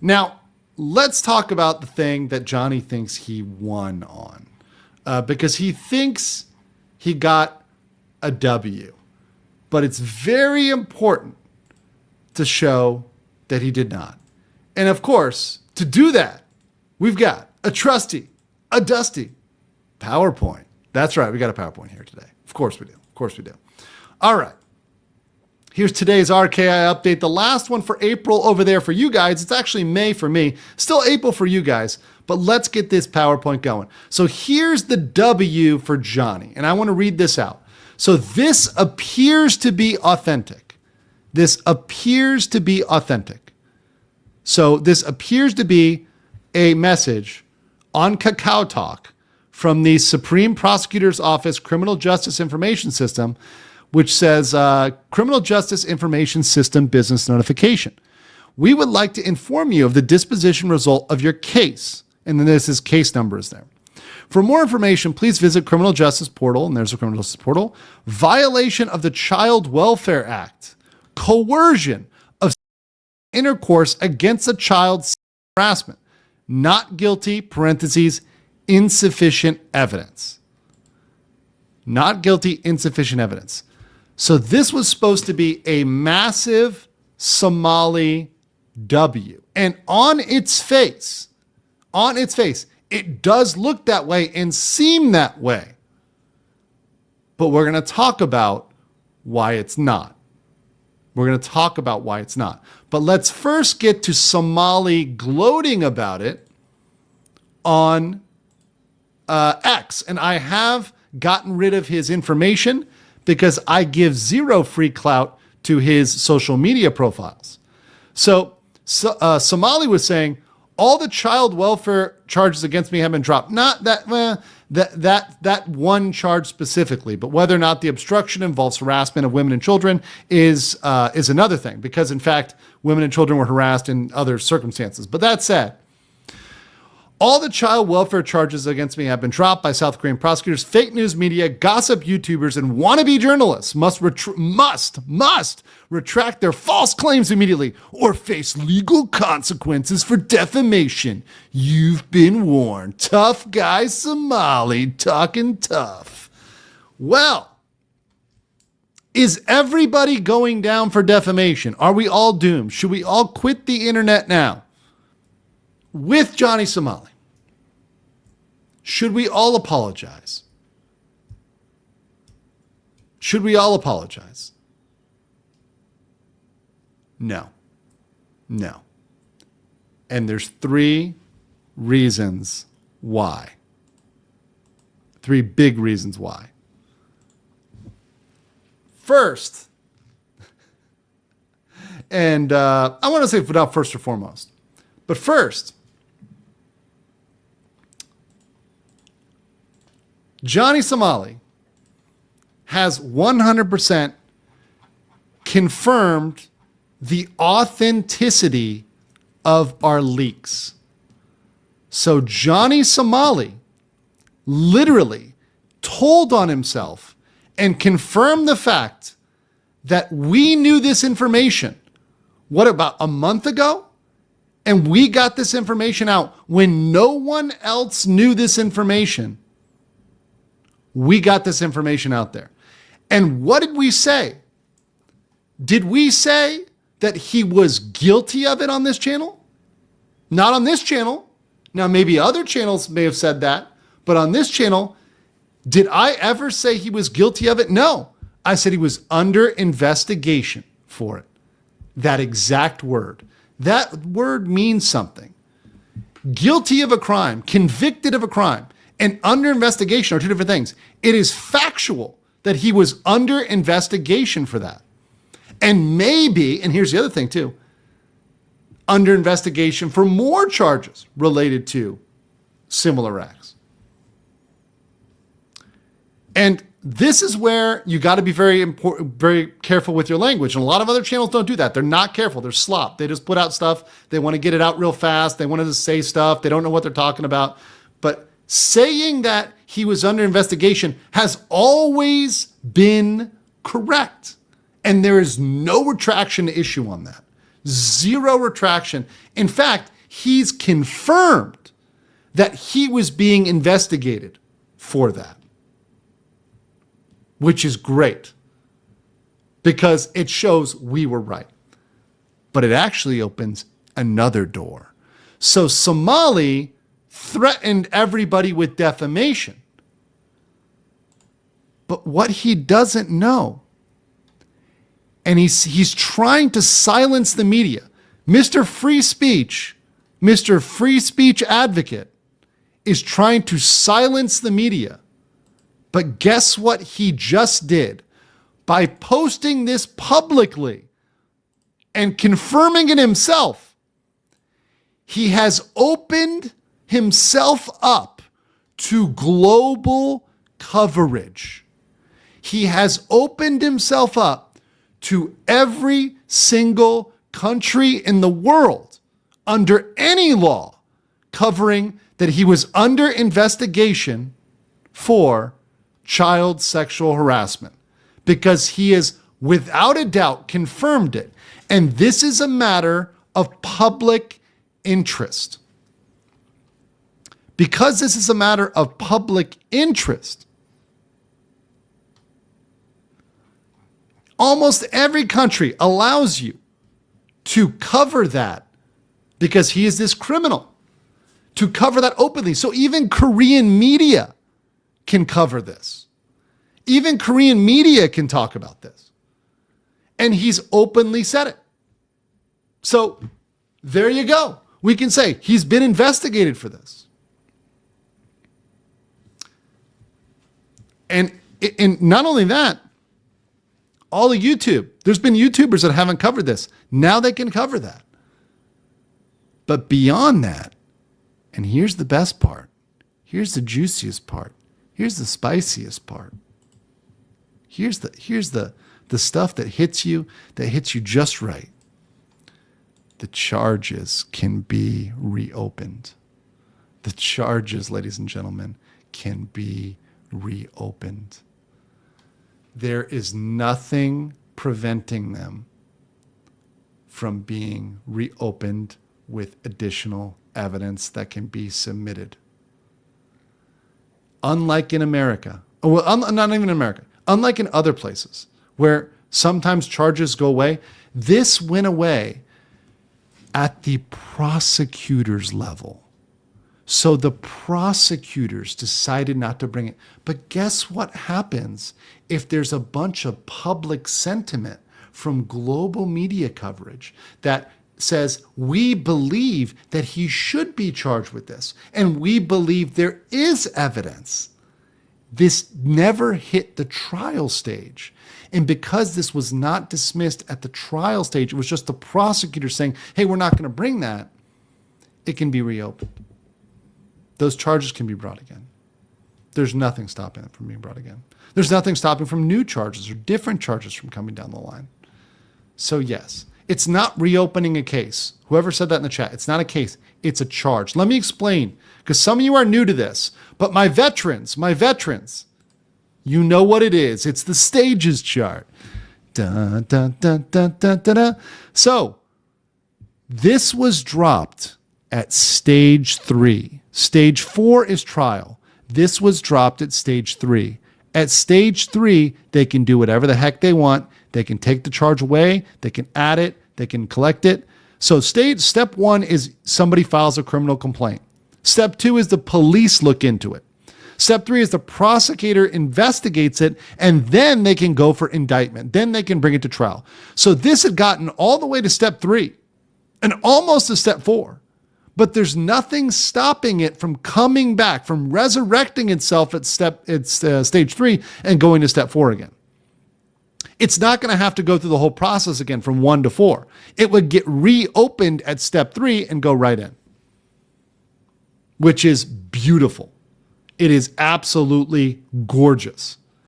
Now, let's talk about the thing that Johnny thinks he won on, because he thinks he got a W. But it's very important to show that he did not. And of course, to do that, we've got a trusty, a dusty PowerPoint. That's right, we got a PowerPoint here today. Of course we do. Of course we do. All right. Here's today's RKI update, the last one for April over there for you guys. It's actually May for me, still April for you guys, but let's get this PowerPoint going. So here's the W for Johnny, and I want to read this out. So this appears to be authentic. This appears to be authentic. So this appears to be a message on Kakao Talk from the Supreme Prosecutor's Office Criminal Justice Information System, which says Criminal Justice Information System Business Notification. We would like to inform you of the disposition result of your case. And then this is case number is there. For more information, please visit Criminal Justice Portal, and there's a Criminal Justice Portal. Violation of the Child Welfare Act. Coercion of intercourse against a child harassment. Not guilty, parentheses, insufficient evidence. Not guilty, insufficient evidence. So this was supposed to be a massive Somali W. And on its face, it does look that way and seem that way. But we're going to talk about why it's not. We're going to talk about why it's not. But let's first get to Somali gloating about it on X. And I have gotten rid of his information because I give zero free clout to his social media profiles. So Somali was saying, all the child welfare charges against me have been dropped. Not that one charge specifically, but whether or not the obstruction involves harassment of women and children is another thing, because in fact, women and children were harassed in other circumstances. But that said, all the child welfare charges against me have been dropped by South Korean prosecutors. Fake news media, gossip YouTubers, and wannabe journalists must retract their false claims immediately or face legal consequences for defamation. You've been warned. Tough guy Somali talking tough. Well, is everybody going down for defamation? Are we all doomed? Should we all quit the internet now? With Johnny Somali, should we all apologize? Should we all apologize? No. No. And there's 3 reasons why. 3 big reasons why. First, and I want to say without first or foremost, but first, Johnny Somali has 100% confirmed the authenticity of our leaks. So Johnny Somali literally told on himself and confirmed the fact that we knew this information, what, about a month ago? And we got this information out when no one else knew this information. We got this information out there. And what did we say? Did we say that he was guilty of it on this channel? Not on this channel. Now, maybe other channels may have said that, but on this channel, did I ever say he was guilty of it? No. I said he was under investigation for it. That exact word. That word means something. Guilty of a crime, convicted of a crime, and under investigation are 2 different things. It is factual that he was under investigation for that. And maybe, and here's the other thing too, under investigation for more charges related to similar acts. And this is where you got to be very careful with your language. And a lot of other channels don't do that. They're not careful. They're slop. They just put out stuff. They want to get it out real fast. They want to say stuff. They don't know what they're talking about. But saying that he was under investigation has always been correct. And there is no retraction issue on that. Zero retraction. In fact, he's confirmed that he was being investigated for that, which is great because it shows we were right. But it actually opens another door. So Somali threatened everybody with defamation. But what he doesn't know, and he's trying to silence the media. Mr. Free Speech advocate is trying to silence the media. But guess what he just did? By posting this publicly and confirming it himself, he has opened himself up to global coverage. He has opened himself up to every single country in the world under any law covering that he was under investigation for child sexual harassment, because he has without a doubt confirmed it. And this is a matter of public interest. Because this is a matter of public interest, almost every country allows you to cover that because he is this criminal, to cover that openly. So even Korean media can cover this. Even Korean media can talk about this. And he's openly said it. So there you go. We can say he's been investigated for this. And not only that, all of YouTube, there's been YouTubers that haven't covered this. Now they can cover that. But beyond that, and here's the best part, here's the juiciest part, here's the spiciest part. Here's the stuff that hits you just right. The charges can be reopened. The charges, ladies and gentlemen, can be reopened. There is nothing preventing them from being reopened with additional evidence that can be submitted. Unlike in America, not even in America, unlike in other places where sometimes charges go away, this went away at the prosecutor's level. So the prosecutors decided not to bring it. But guess what happens if there's a bunch of public sentiment from global media coverage that says, we believe that he should be charged with this, and we believe there is evidence? This never hit the trial stage. And because this was not dismissed at the trial stage, it was just the prosecutor saying, hey, we're not going to bring that, it can be reopened. Those charges can be brought again. There's nothing stopping it from being brought again. There's nothing stopping from new charges or different charges from coming down the line. So yes, it's not reopening a case. Whoever said that in the chat, it's not a case, it's a charge. Let me explain, because some of you are new to this, but my veterans, you know what it is. It's the stages chart. Dun, dun, dun, dun, dun, dun, dun. So this was dropped at stage 3. Stage 4 is trial. This was dropped at stage 3. At stage 3, they can do whatever the heck they want. They can take the charge away. They can add it. They can collect it. So step 1 is somebody files a criminal complaint. Step 2 is the police look into it. Step 3 is the prosecutor investigates it, and then they can go for indictment. Then they can bring it to trial. So this had gotten all the way to step 3 and almost to step 4. But there's nothing stopping it from coming back, from resurrecting itself at stage 3 and going to step 4 again. It's not going to have to go through the whole process again from 1 to 4. It would get reopened at step 3 and go right in, which is beautiful. It is absolutely gorgeous.